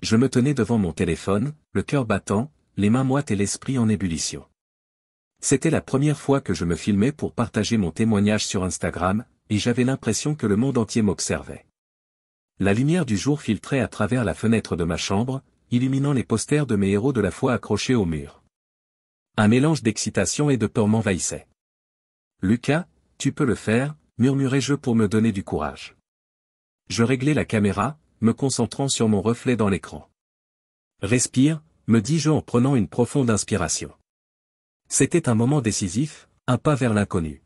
Je me tenais devant mon téléphone, le cœur battant, les mains moites et l'esprit en ébullition. C'était la première fois que je me filmais pour partager mon témoignage sur Instagram, et j'avais l'impression que le monde entier m'observait. La lumière du jour filtrait à travers la fenêtre de ma chambre, illuminant les posters de mes héros de la foi accrochés au mur. Un mélange d'excitation et de peur m'envahissait. « Lucas, tu peux le faire », murmurai-je pour me donner du courage. Je réglai la caméra, me concentrant sur mon reflet dans l'écran. « Respire », me dis-je en prenant une profonde inspiration. C'était un moment décisif, un pas vers l'inconnu.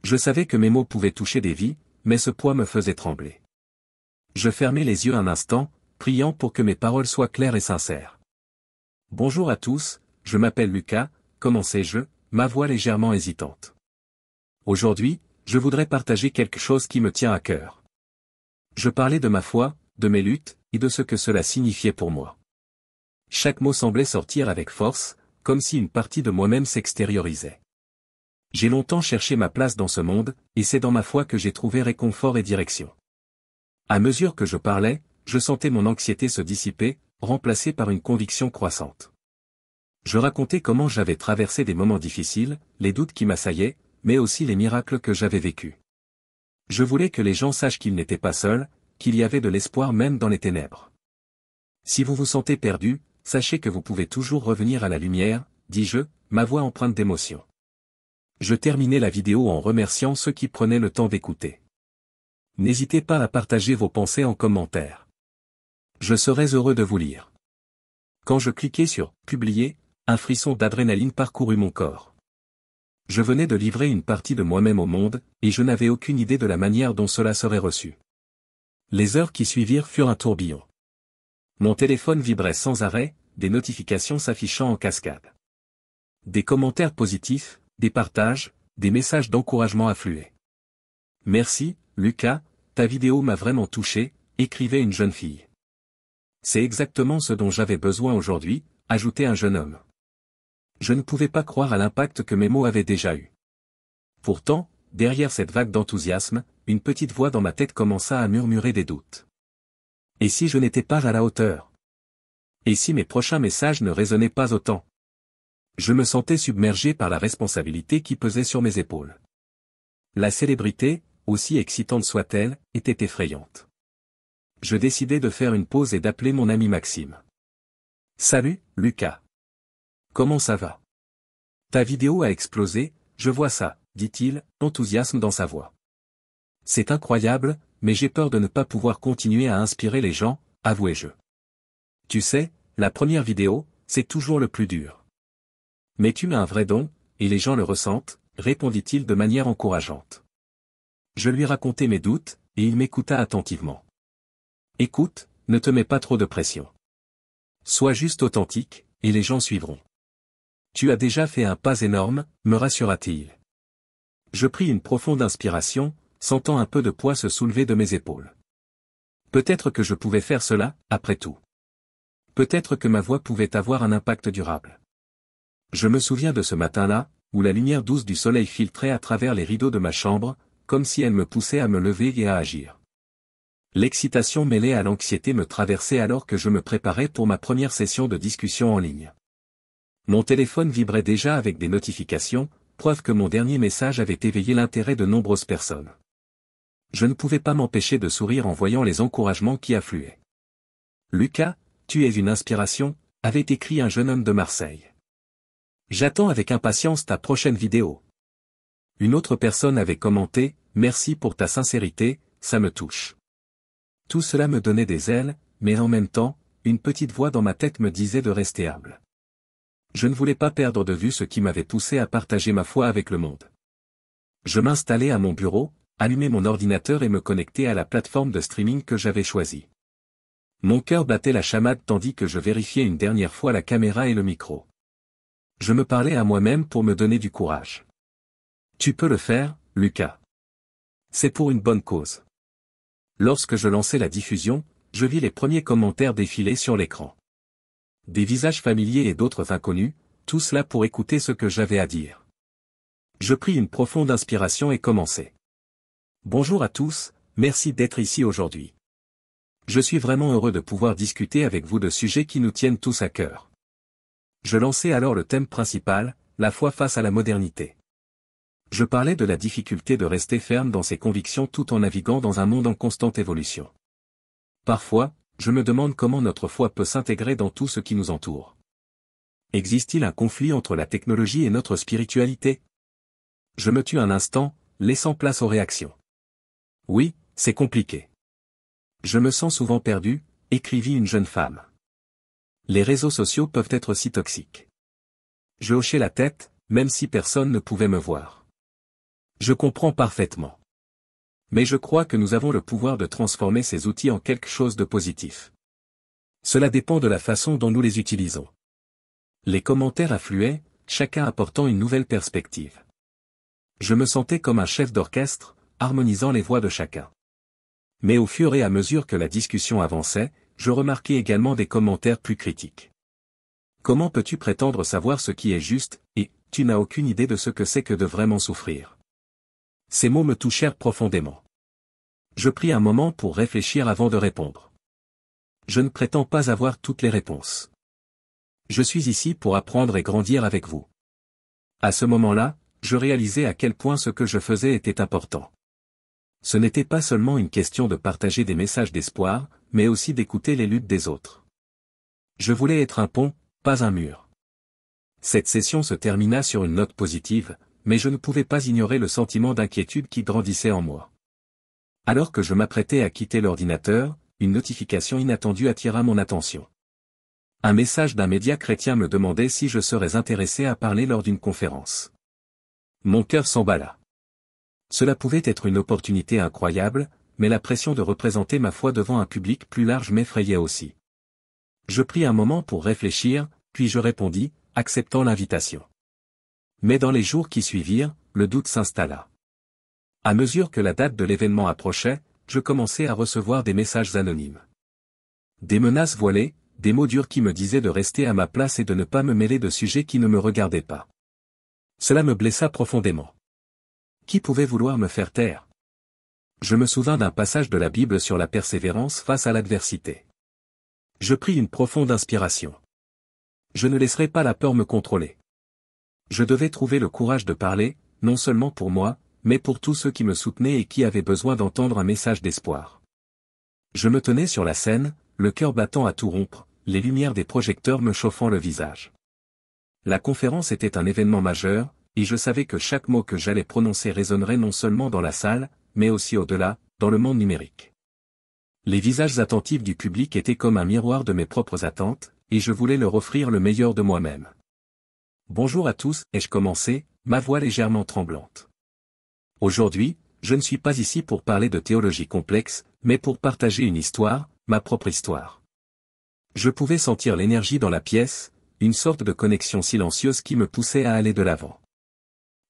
Je savais que mes mots pouvaient toucher des vies, mais ce poids me faisait trembler. Je fermai les yeux un instant, priant pour que mes paroles soient claires et sincères. « Bonjour à tous, je m'appelle Lucas », commençai-je, ma voix légèrement hésitante. Aujourd'hui, je voudrais partager quelque chose qui me tient à cœur. Je parlais de ma foi, de mes luttes, et de ce que cela signifiait pour moi. Chaque mot semblait sortir avec force, comme si une partie de moi-même s'extériorisait. J'ai longtemps cherché ma place dans ce monde, et c'est dans ma foi que j'ai trouvé réconfort et direction. À mesure que je parlais, je sentais mon anxiété se dissiper, remplacée par une conviction croissante. Je racontais comment j'avais traversé des moments difficiles, les doutes qui m'assaillaient, mais aussi les miracles que j'avais vécus. Je voulais que les gens sachent qu'ils n'étaient pas seuls, qu'il y avait de l'espoir même dans les ténèbres. Si vous vous sentez perdu, sachez que vous pouvez toujours revenir à la lumière, dis-je, ma voix empreinte d'émotion. Je terminai la vidéo en remerciant ceux qui prenaient le temps d'écouter. N'hésitez pas à partager vos pensées en commentaire. Je serais heureux de vous lire. Quand je cliquai sur « Publier », un frisson d'adrénaline parcourut mon corps. Je venais de livrer une partie de moi-même au monde, et je n'avais aucune idée de la manière dont cela serait reçu. Les heures qui suivirent furent un tourbillon. Mon téléphone vibrait sans arrêt, des notifications s'affichant en cascade. Des commentaires positifs, des partages, des messages d'encouragement affluaient. « Merci, Lucas, ta vidéo m'a vraiment touché », écrivait une jeune fille. « C'est exactement ce dont j'avais besoin aujourd'hui », ajoutait un jeune homme. Je ne pouvais pas croire à l'impact que mes mots avaient déjà eu. Pourtant, derrière cette vague d'enthousiasme, une petite voix dans ma tête commença à murmurer des doutes. Et si je n'étais pas à la hauteur? Et si mes prochains messages ne résonnaient pas autant? Je me sentais submergé par la responsabilité qui pesait sur mes épaules. La célébrité, aussi excitante soit-elle, était effrayante. Je décidai de faire une pause et d'appeler mon ami Maxime. « Salut, Lucas. Comment ça va? Ta vidéo a explosé, je vois ça, dit-il, enthousiasme dans sa voix. C'est incroyable, mais j'ai peur de ne pas pouvoir continuer à inspirer les gens, avouai-je. Tu sais, la première vidéo, c'est toujours le plus dur. Mais tu as un vrai don, et les gens le ressentent, répondit-il de manière encourageante. Je lui racontai mes doutes, et il m'écouta attentivement. Écoute, ne te mets pas trop de pression. Sois juste authentique, et les gens suivront. Tu as déjà fait un pas énorme, me rassura-t-il. Je pris une profonde inspiration, sentant un peu de poids se soulever de mes épaules. Peut-être que je pouvais faire cela, après tout. Peut-être que ma voix pouvait avoir un impact durable. Je me souviens de ce matin-là, où la lumière douce du soleil filtrait à travers les rideaux de ma chambre, comme si elle me poussait à me lever et à agir. L'excitation mêlée à l'anxiété me traversait alors que je me préparais pour ma première session de discussion en ligne. Mon téléphone vibrait déjà avec des notifications, preuve que mon dernier message avait éveillé l'intérêt de nombreuses personnes. Je ne pouvais pas m'empêcher de sourire en voyant les encouragements qui affluaient. « Lucas, tu es une inspiration », avait écrit un jeune homme de Marseille. « J'attends avec impatience ta prochaine vidéo. » Une autre personne avait commenté « Merci pour ta sincérité, ça me touche. » Tout cela me donnait des ailes, mais en même temps, une petite voix dans ma tête me disait de rester humble. Je ne voulais pas perdre de vue ce qui m'avait poussé à partager ma foi avec le monde. Je m'installai à mon bureau, allumai mon ordinateur et me connectai à la plateforme de streaming que j'avais choisie. Mon cœur battait la chamade tandis que je vérifiais une dernière fois la caméra et le micro. Je me parlais à moi-même pour me donner du courage. Tu peux le faire, Lucas. C'est pour une bonne cause. Lorsque je lançai la diffusion, je vis les premiers commentaires défiler sur l'écran. Des visages familiers et d'autres inconnus, tous là pour écouter ce que j'avais à dire. Je pris une profonde inspiration et commençai. Bonjour à tous, merci d'être ici aujourd'hui. Je suis vraiment heureux de pouvoir discuter avec vous de sujets qui nous tiennent tous à cœur. Je lançai alors le thème principal, la foi face à la modernité. Je parlais de la difficulté de rester ferme dans ses convictions tout en naviguant dans un monde en constante évolution. Parfois, je me demande comment notre foi peut s'intégrer dans tout ce qui nous entoure. Existe-t-il un conflit entre la technologie et notre spiritualité? Je me tue un instant, laissant place aux réactions. Oui, c'est compliqué. Je me sens souvent perdu, écrivit une jeune femme. Les réseaux sociaux peuvent être si toxiques. Je hochai la tête, même si personne ne pouvait me voir. Je comprends parfaitement. Mais je crois que nous avons le pouvoir de transformer ces outils en quelque chose de positif. Cela dépend de la façon dont nous les utilisons. Les commentaires affluaient, chacun apportant une nouvelle perspective. Je me sentais comme un chef d'orchestre, harmonisant les voix de chacun. Mais au fur et à mesure que la discussion avançait, je remarquai également des commentaires plus critiques. Comment peux-tu prétendre savoir ce qui est juste, et tu n'as aucune idée de ce que c'est que de vraiment souffrir? Ces mots me touchèrent profondément. Je pris un moment pour réfléchir avant de répondre. Je ne prétends pas avoir toutes les réponses. Je suis ici pour apprendre et grandir avec vous. À ce moment-là, je réalisais à quel point ce que je faisais était important. Ce n'était pas seulement une question de partager des messages d'espoir, mais aussi d'écouter les luttes des autres. Je voulais être un pont, pas un mur. Cette session se termina sur une note positive, mais je ne pouvais pas ignorer le sentiment d'inquiétude qui grandissait en moi. Alors que je m'apprêtais à quitter l'ordinateur, une notification inattendue attira mon attention. Un message d'un média chrétien me demandait si je serais intéressé à parler lors d'une conférence. Mon cœur s'emballa. Cela pouvait être une opportunité incroyable, mais la pression de représenter ma foi devant un public plus large m'effrayait aussi. Je pris un moment pour réfléchir, puis je répondis, acceptant l'invitation. Mais dans les jours qui suivirent, le doute s'installa. À mesure que la date de l'événement approchait, je commençai à recevoir des messages anonymes. Des menaces voilées, des mots durs qui me disaient de rester à ma place et de ne pas me mêler de sujets qui ne me regardaient pas. Cela me blessa profondément. Qui pouvait vouloir me faire taire? Je me souvins d'un passage de la Bible sur la persévérance face à l'adversité. Je pris une profonde inspiration. Je ne laisserai pas la peur me contrôler. Je devais trouver le courage de parler, non seulement pour moi, mais pour tous ceux qui me soutenaient et qui avaient besoin d'entendre un message d'espoir. Je me tenais sur la scène, le cœur battant à tout rompre, les lumières des projecteurs me chauffant le visage. La conférence était un événement majeur, et je savais que chaque mot que j'allais prononcer résonnerait non seulement dans la salle, mais aussi au-delà, dans le monde numérique. Les visages attentifs du public étaient comme un miroir de mes propres attentes, et je voulais leur offrir le meilleur de moi-même. Bonjour à tous, ai-je commencé, ma voix légèrement tremblante. Aujourd'hui, je ne suis pas ici pour parler de théologie complexe, mais pour partager une histoire, ma propre histoire. Je pouvais sentir l'énergie dans la pièce, une sorte de connexion silencieuse qui me poussait à aller de l'avant.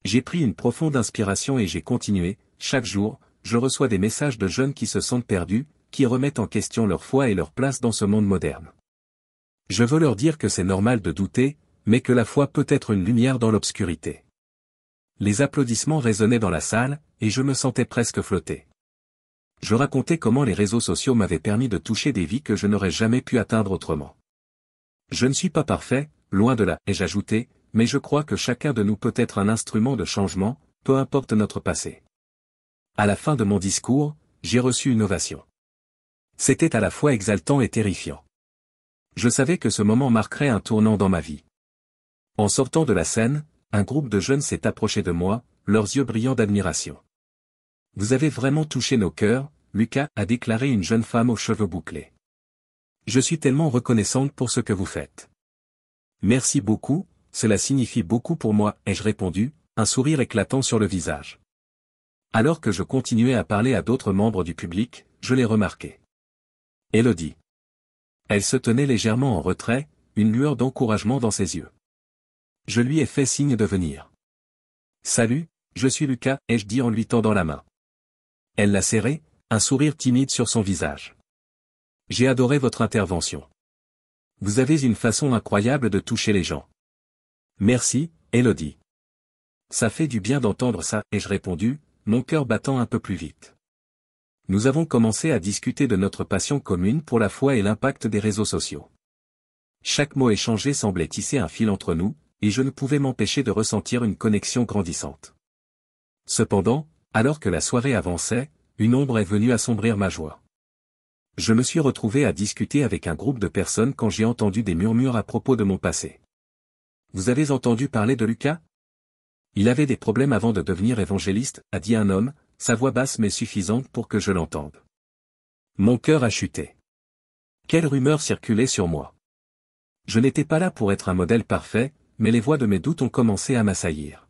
J'ai pris une profonde inspiration et j'ai continué, chaque jour, je reçois des messages de jeunes qui se sentent perdus, qui remettent en question leur foi et leur place dans ce monde moderne. Je veux leur dire que c'est normal de douter, mais que la foi peut être une lumière dans l'obscurité. Les applaudissements résonnaient dans la salle, et je me sentais presque flotter. Je racontais comment les réseaux sociaux m'avaient permis de toucher des vies que je n'aurais jamais pu atteindre autrement. Je ne suis pas parfait, loin de là, ai-je ajouté, mais je crois que chacun de nous peut être un instrument de changement, peu importe notre passé. À la fin de mon discours, j'ai reçu une ovation. C'était à la fois exaltant et terrifiant. Je savais que ce moment marquerait un tournant dans ma vie. En sortant de la scène, un groupe de jeunes s'est approché de moi, leurs yeux brillants d'admiration. « Vous avez vraiment touché nos cœurs, Lucas » a déclaré une jeune femme aux cheveux bouclés. « Je suis tellement reconnaissante pour ce que vous faites. » « Merci beaucoup, cela signifie beaucoup pour moi, ai-je répondu, un sourire éclatant sur le visage. Alors que je continuais à parler à d'autres membres du public, je l'ai remarqué. Elodie. Elle se tenait légèrement en retrait, une lueur d'encouragement dans ses yeux. Je lui ai fait signe de venir. « Salut, je suis Lucas » ai-je dit en lui tendant la main. Elle l'a serré, un sourire timide sur son visage. « J'ai adoré votre intervention. Vous avez une façon incroyable de toucher les gens. » Merci, Elodie. Ça fait du bien d'entendre ça, ai-je répondu, mon cœur battant un peu plus vite. Nous avons commencé à discuter de notre passion commune pour la foi et l'impact des réseaux sociaux. Chaque mot échangé semblait tisser un fil entre nous, et je ne pouvais m'empêcher de ressentir une connexion grandissante. Cependant, alors que la soirée avançait, une ombre est venue assombrir ma joie. Je me suis retrouvé à discuter avec un groupe de personnes quand j'ai entendu des murmures à propos de mon passé. Vous avez entendu parler de Lucas? Il avait des problèmes avant de devenir évangéliste, a dit un homme, sa voix basse mais suffisante pour que je l'entende. Mon cœur a chuté. Quelle rumeur circulait sur moi? Je n'étais pas là pour être un modèle parfait, mais les voix de mes doutes ont commencé à m'assaillir.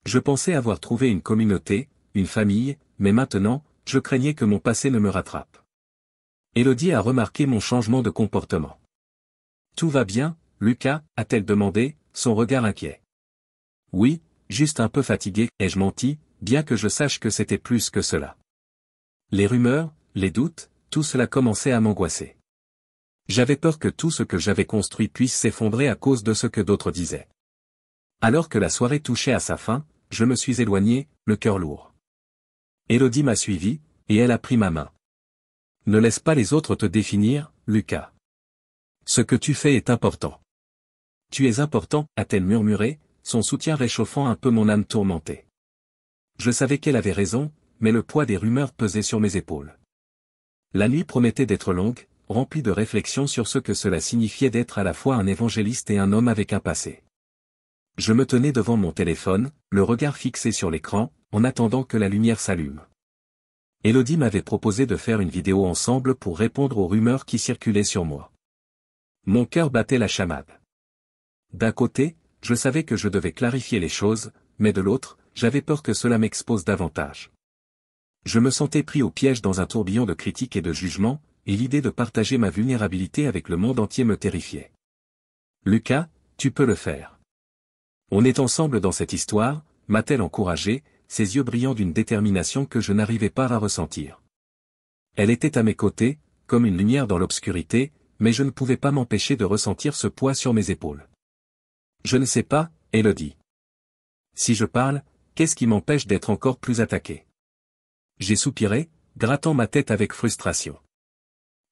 Je pensais avoir trouvé une communauté, une famille, mais maintenant, je craignais que mon passé ne me rattrape. Élodie a remarqué mon changement de comportement. Tout va bien, Lucas, a-t-elle demandé, son regard inquiet. Oui, juste un peu fatigué, ai-je menti, bien que je sache que c'était plus que cela. Les rumeurs, les doutes, tout cela commençait à m'angoisser. J'avais peur que tout ce que j'avais construit puisse s'effondrer à cause de ce que d'autres disaient. Alors que la soirée touchait à sa fin, je me suis éloigné, le cœur lourd. Élodie m'a suivi, et elle a pris ma main. Ne laisse pas les autres te définir, Lucas. Ce que tu fais est important. Tu es important, a-t-elle murmuré, son soutien réchauffant un peu mon âme tourmentée. Je savais qu'elle avait raison, mais le poids des rumeurs pesait sur mes épaules. La nuit promettait d'être longue, remplie de réflexions sur ce que cela signifiait d'être à la fois un évangéliste et un homme avec un passé. Je me tenais devant mon téléphone, le regard fixé sur l'écran, en attendant que la lumière s'allume. Élodie m'avait proposé de faire une vidéo ensemble pour répondre aux rumeurs qui circulaient sur moi. Mon cœur battait la chamade. D'un côté, je savais que je devais clarifier les choses, mais de l'autre, j'avais peur que cela m'expose davantage. Je me sentais pris au piège dans un tourbillon de critiques et de jugements, et l'idée de partager ma vulnérabilité avec le monde entier me terrifiait. Lucas, tu peux le faire. On est ensemble dans cette histoire, m'a-t-elle encouragé, ses yeux brillants d'une détermination que je n'arrivais pas à ressentir. Elle était à mes côtés, comme une lumière dans l'obscurité, mais je ne pouvais pas m'empêcher de ressentir ce poids sur mes épaules. Je ne sais pas, Élodie. Si je parle, qu'est-ce qui m'empêche d'être encore plus attaqué? J'ai soupiré, grattant ma tête avec frustration.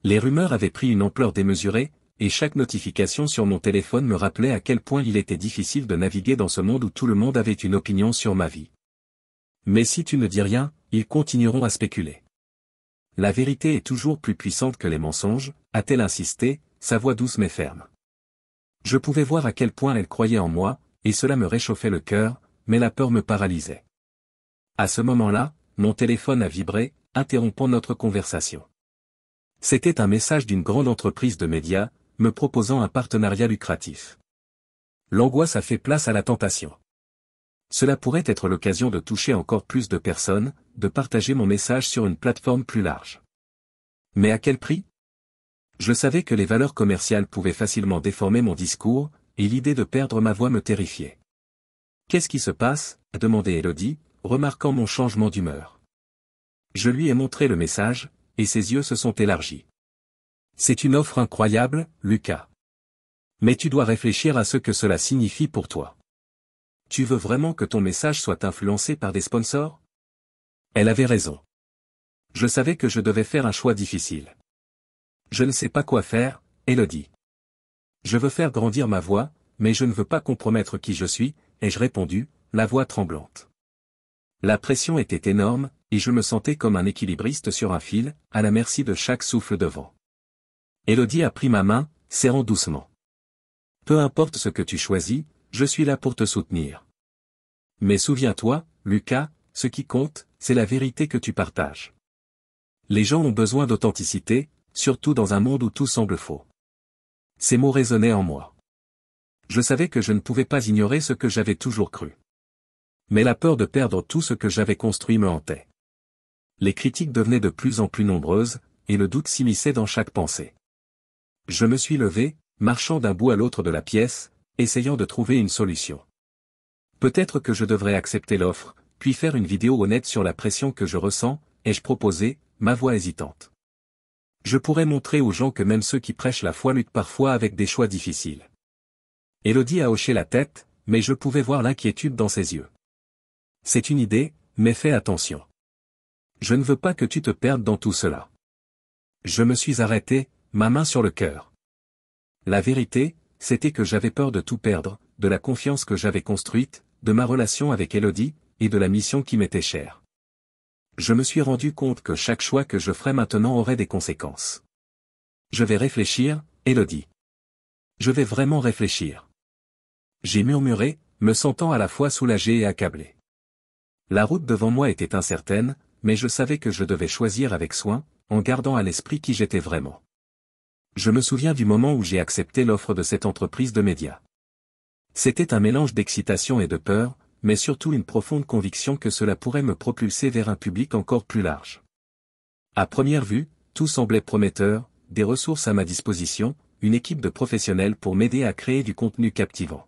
Les rumeurs avaient pris une ampleur démesurée, et chaque notification sur mon téléphone me rappelait à quel point il était difficile de naviguer dans ce monde où tout le monde avait une opinion sur ma vie. Mais si tu ne dis rien, ils continueront à spéculer. La vérité est toujours plus puissante que les mensonges, a-t-elle insisté, sa voix douce mais ferme. Je pouvais voir à quel point elle croyait en moi, et cela me réchauffait le cœur, mais la peur me paralysait. À ce moment-là, mon téléphone a vibré, interrompant notre conversation. C'était un message d'une grande entreprise de médias, me proposant un partenariat lucratif. L'angoisse a fait place à la tentation. Cela pourrait être l'occasion de toucher encore plus de personnes, de partager mon message sur une plateforme plus large. Mais à quel prix? Je savais que les valeurs commerciales pouvaient facilement déformer mon discours, et l'idée de perdre ma voix me terrifiait. Qu'est-ce qui se passe? A demandé Élodie, remarquant mon changement d'humeur. Je lui ai montré le message, et ses yeux se sont élargis. C'est une offre incroyable, Lucas. Mais tu dois réfléchir à ce que cela signifie pour toi. Tu veux vraiment que ton message soit influencé par des sponsors? Elle avait raison. Je savais que je devais faire un choix difficile. Je ne sais pas quoi faire, Élodie. Je veux faire grandir ma voix, mais je ne veux pas compromettre qui je suis, ai-je répondu, la voix tremblante. La pression était énorme, et je me sentais comme un équilibriste sur un fil, à la merci de chaque souffle de vent. Élodie a pris ma main, serrant doucement. Peu importe ce que tu choisis, je suis là pour te soutenir. Mais souviens-toi, Lucas, ce qui compte, c'est la vérité que tu partages. Les gens ont besoin d'authenticité, surtout dans un monde où tout semble faux. Ces mots résonnaient en moi. Je savais que je ne pouvais pas ignorer ce que j'avais toujours cru. Mais la peur de perdre tout ce que j'avais construit me hantait. Les critiques devenaient de plus en plus nombreuses, et le doute s'immisçait dans chaque pensée. Je me suis levé, marchant d'un bout à l'autre de la pièce, essayant de trouver une solution. Peut-être que je devrais accepter l'offre, puis faire une vidéo honnête sur la pression que je ressens, ai-je proposé, ma voix hésitante. Je pourrais montrer aux gens que même ceux qui prêchent la foi luttent parfois avec des choix difficiles. Élodie a hoché la tête, mais je pouvais voir l'inquiétude dans ses yeux. C'est une idée, mais fais attention. Je ne veux pas que tu te perdes dans tout cela. Je me suis arrêté, ma main sur le cœur. La vérité, c'était que j'avais peur de tout perdre, de la confiance que j'avais construite, de ma relation avec Elodie, et de la mission qui m'était chère. Je me suis rendu compte que chaque choix que je ferais maintenant aurait des conséquences. Je vais réfléchir, Elodie. Je vais vraiment réfléchir. J'ai murmuré, me sentant à la fois soulagé et accablé. La route devant moi était incertaine, mais je savais que je devais choisir avec soin, en gardant à l'esprit qui j'étais vraiment. Je me souviens du moment où j'ai accepté l'offre de cette entreprise de médias. C'était un mélange d'excitation et de peur, mais surtout une profonde conviction que cela pourrait me propulser vers un public encore plus large. À première vue, tout semblait prometteur, des ressources à ma disposition, une équipe de professionnels pour m'aider à créer du contenu captivant.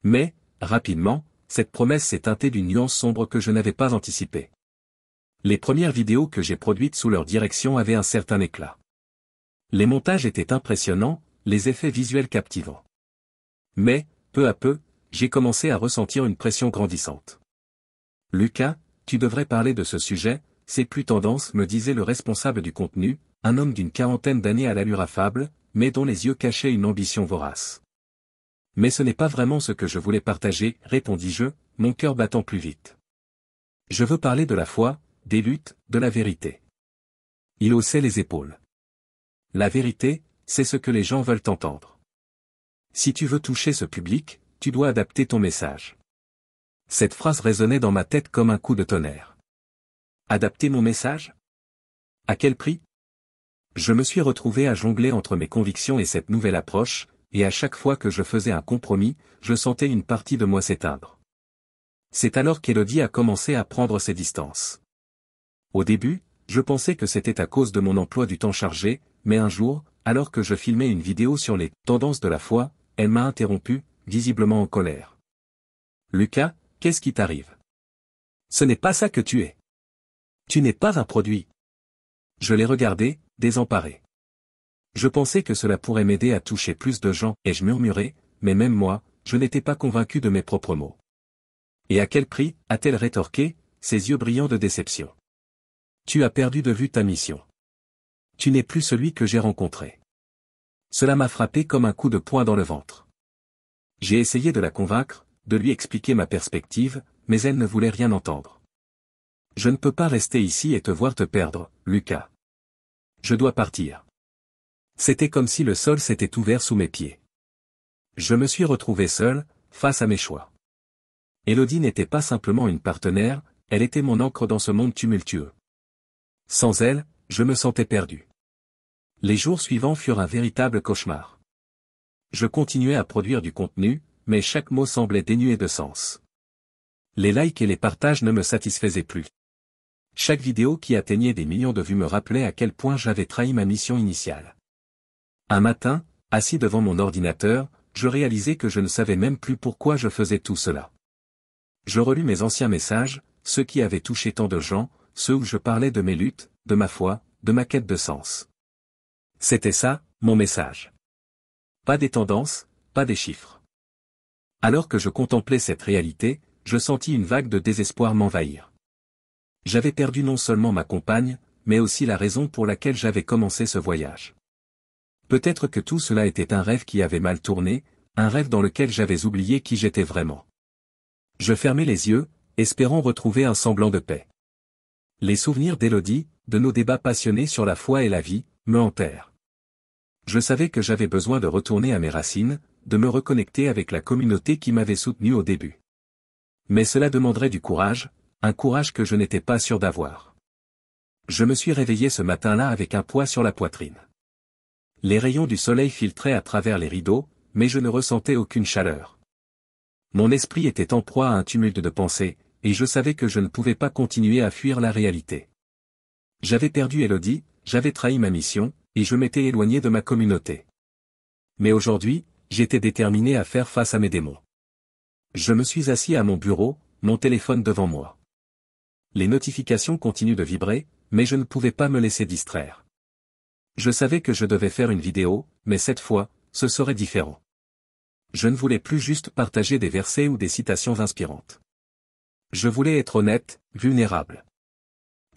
Mais, rapidement, cette promesse s'est teintée d'une nuance sombre que je n'avais pas anticipée. Les premières vidéos que j'ai produites sous leur direction avaient un certain éclat. Les montages étaient impressionnants, les effets visuels captivants. Mais, peu à peu, j'ai commencé à ressentir une pression grandissante. Lucas, tu devrais parler de ce sujet, c'est plus tendance, me disait le responsable du contenu, un homme d'une quarantaine d'années à l'allure affable, mais dont les yeux cachaient une ambition vorace. Mais ce n'est pas vraiment ce que je voulais partager, répondis-je, mon cœur battant plus vite. Je veux parler de la foi, des luttes, de la vérité. Il haussait les épaules. La vérité, c'est ce que les gens veulent entendre. Si tu veux toucher ce public, tu dois adapter ton message. Cette phrase résonnait dans ma tête comme un coup de tonnerre. Adapter mon message? À quel prix? Je me suis retrouvé à jongler entre mes convictions et cette nouvelle approche, et à chaque fois que je faisais un compromis, je sentais une partie de moi s'éteindre. C'est alors qu'Elodie a commencé à prendre ses distances. Au début, je pensais que c'était à cause de mon emploi du temps chargé, mais un jour, alors que je filmais une vidéo sur les tendances de la foi, elle m'a interrompu, visiblement en colère. Lucas, qu'est-ce qui t'arrive? Ce n'est pas ça que tu es. Tu n'es pas un produit. Je l'ai regardé, désemparé. Je pensais que cela pourrait m'aider à toucher plus de gens, et je murmurais, mais même moi, je n'étais pas convaincu de mes propres mots. Et à quel prix, a-t-elle rétorqué, ses yeux brillants de déception. Tu as perdu de vue ta mission. Tu n'es plus celui que j'ai rencontré. Cela m'a frappé comme un coup de poing dans le ventre. J'ai essayé de la convaincre, de lui expliquer ma perspective, mais elle ne voulait rien entendre. Je ne peux pas rester ici et te voir te perdre, Lucas. Je dois partir. C'était comme si le sol s'était ouvert sous mes pieds. Je me suis retrouvé seul, face à mes choix. Elodie n'était pas simplement une partenaire, elle était mon ancre dans ce monde tumultueux. Sans elle, je me sentais perdu. Les jours suivants furent un véritable cauchemar. Je continuais à produire du contenu, mais chaque mot semblait dénué de sens. Les likes et les partages ne me satisfaisaient plus. Chaque vidéo qui atteignait des millions de vues me rappelait à quel point j'avais trahi ma mission initiale. Un matin, assis devant mon ordinateur, je réalisais que je ne savais même plus pourquoi je faisais tout cela. Je relus mes anciens messages, ceux qui avaient touché tant de gens, ceux où je parlais de mes luttes, de ma foi, de ma quête de sens. C'était ça, mon message. Pas des tendances, pas des chiffres. Alors que je contemplais cette réalité, je sentis une vague de désespoir m'envahir. J'avais perdu non seulement ma compagne, mais aussi la raison pour laquelle j'avais commencé ce voyage. Peut-être que tout cela était un rêve qui avait mal tourné, un rêve dans lequel j'avais oublié qui j'étais vraiment. Je fermais les yeux, espérant retrouver un semblant de paix. Les souvenirs d'Elodie, de nos débats passionnés sur la foi et la vie, me hantèrent. Je savais que j'avais besoin de retourner à mes racines, de me reconnecter avec la communauté qui m'avait soutenu au début. Mais cela demanderait du courage, un courage que je n'étais pas sûr d'avoir. Je me suis réveillé ce matin-là avec un poids sur la poitrine. Les rayons du soleil filtraient à travers les rideaux, mais je ne ressentais aucune chaleur. Mon esprit était en proie à un tumulte de pensées, et je savais que je ne pouvais pas continuer à fuir la réalité. J'avais perdu Elodie, j'avais trahi ma mission, et je m'étais éloigné de ma communauté. Mais aujourd'hui, j'étais déterminé à faire face à mes démons. Je me suis assis à mon bureau, mon téléphone devant moi. Les notifications continuent de vibrer, mais je ne pouvais pas me laisser distraire. Je savais que je devais faire une vidéo, mais cette fois, ce serait différent. Je ne voulais plus juste partager des versets ou des citations inspirantes. Je voulais être honnête, vulnérable.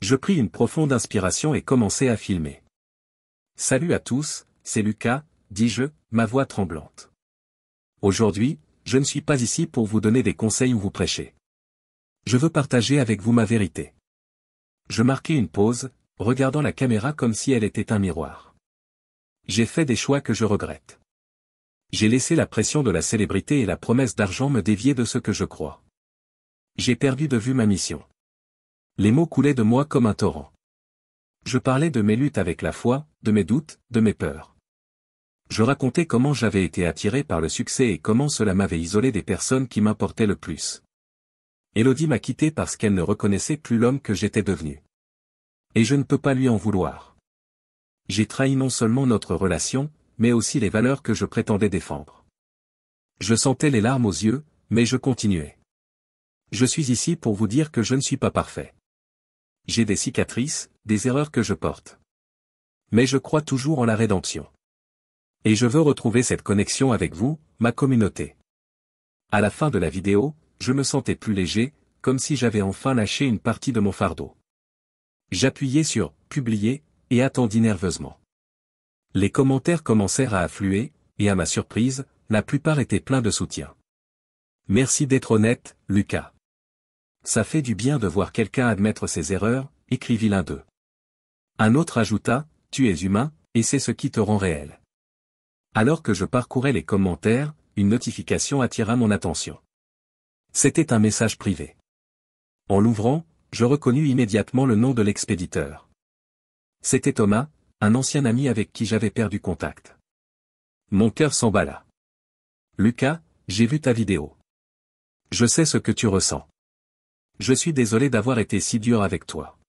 Je pris une profonde inspiration et commençai à filmer. Salut à tous, c'est Lucas, dis-je, ma voix tremblante. Aujourd'hui, je ne suis pas ici pour vous donner des conseils ou vous prêcher. Je veux partager avec vous ma vérité. Je marquai une pause, regardant la caméra comme si elle était un miroir. J'ai fait des choix que je regrette. J'ai laissé la pression de la célébrité et la promesse d'argent me dévier de ce que je crois. J'ai perdu de vue ma mission. Les mots coulaient de moi comme un torrent. Je parlais de mes luttes avec la foi, de mes doutes, de mes peurs. Je racontais comment j'avais été attiré par le succès et comment cela m'avait isolé des personnes qui m'importaient le plus. Élodie m'a quitté parce qu'elle ne reconnaissait plus l'homme que j'étais devenu. Et je ne peux pas lui en vouloir. J'ai trahi non seulement notre relation, mais aussi les valeurs que je prétendais défendre. Je sentais les larmes aux yeux, mais je continuais. Je suis ici pour vous dire que je ne suis pas parfait. J'ai des cicatrices, des erreurs que je porte. Mais je crois toujours en la rédemption. Et je veux retrouver cette connexion avec vous, ma communauté. À la fin de la vidéo, je me sentais plus léger, comme si j'avais enfin lâché une partie de mon fardeau. J'appuyais sur « Publier » et attendis nerveusement. Les commentaires commencèrent à affluer, et à ma surprise, la plupart étaient pleins de soutien. Merci d'être honnête, Lucas. Ça fait du bien de voir quelqu'un admettre ses erreurs, écrivit l'un d'eux. Un autre ajouta, tu es humain, et c'est ce qui te rend réel. Alors que je parcourais les commentaires, une notification attira mon attention. C'était un message privé. En l'ouvrant, je reconnus immédiatement le nom de l'expéditeur. C'était Thomas, un ancien ami avec qui j'avais perdu contact. Mon cœur s'emballa. Lucas, j'ai vu ta vidéo. Je sais ce que tu ressens. Je suis désolé d'avoir été si dur avec toi.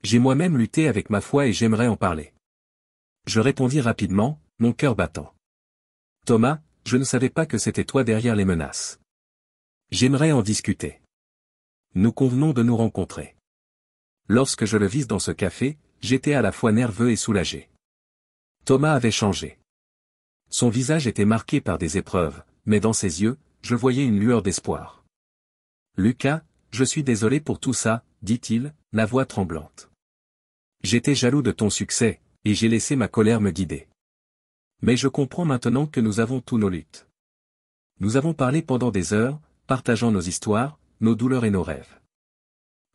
J'ai moi-même lutté avec ma foi et j'aimerais en parler. Je répondis rapidement, mon cœur battant. Thomas, je ne savais pas que c'était toi derrière les menaces. J'aimerais en discuter. Nous convenons de nous rencontrer. Lorsque je le vis dans ce café, j'étais à la fois nerveux et soulagé. Thomas avait changé. Son visage était marqué par des épreuves, mais dans ses yeux, je voyais une lueur d'espoir. Lucas, je suis désolé pour tout ça, dit-il, la voix tremblante. J'étais jaloux de ton succès, et j'ai laissé ma colère me guider. Mais je comprends maintenant que nous avons tous nos luttes. Nous avons parlé pendant des heures, partageant nos histoires, nos douleurs et nos rêves.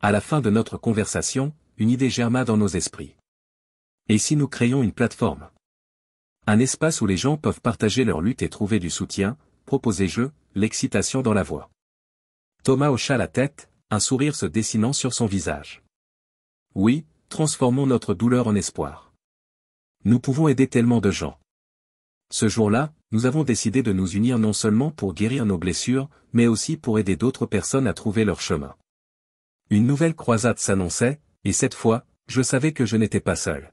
À la fin de notre conversation, une idée germa dans nos esprits. Et si nous créions une plateforme? Un espace où les gens peuvent partager leurs luttes et trouver du soutien, proposai-je, l'excitation dans la voix. Thomas hocha la tête, un sourire se dessinant sur son visage. Oui, transformons notre douleur en espoir. Nous pouvons aider tellement de gens. Ce jour-là, nous avons décidé de nous unir non seulement pour guérir nos blessures, mais aussi pour aider d'autres personnes à trouver leur chemin. Une nouvelle croisade s'annonçait, et cette fois, je savais que je n'étais pas seul.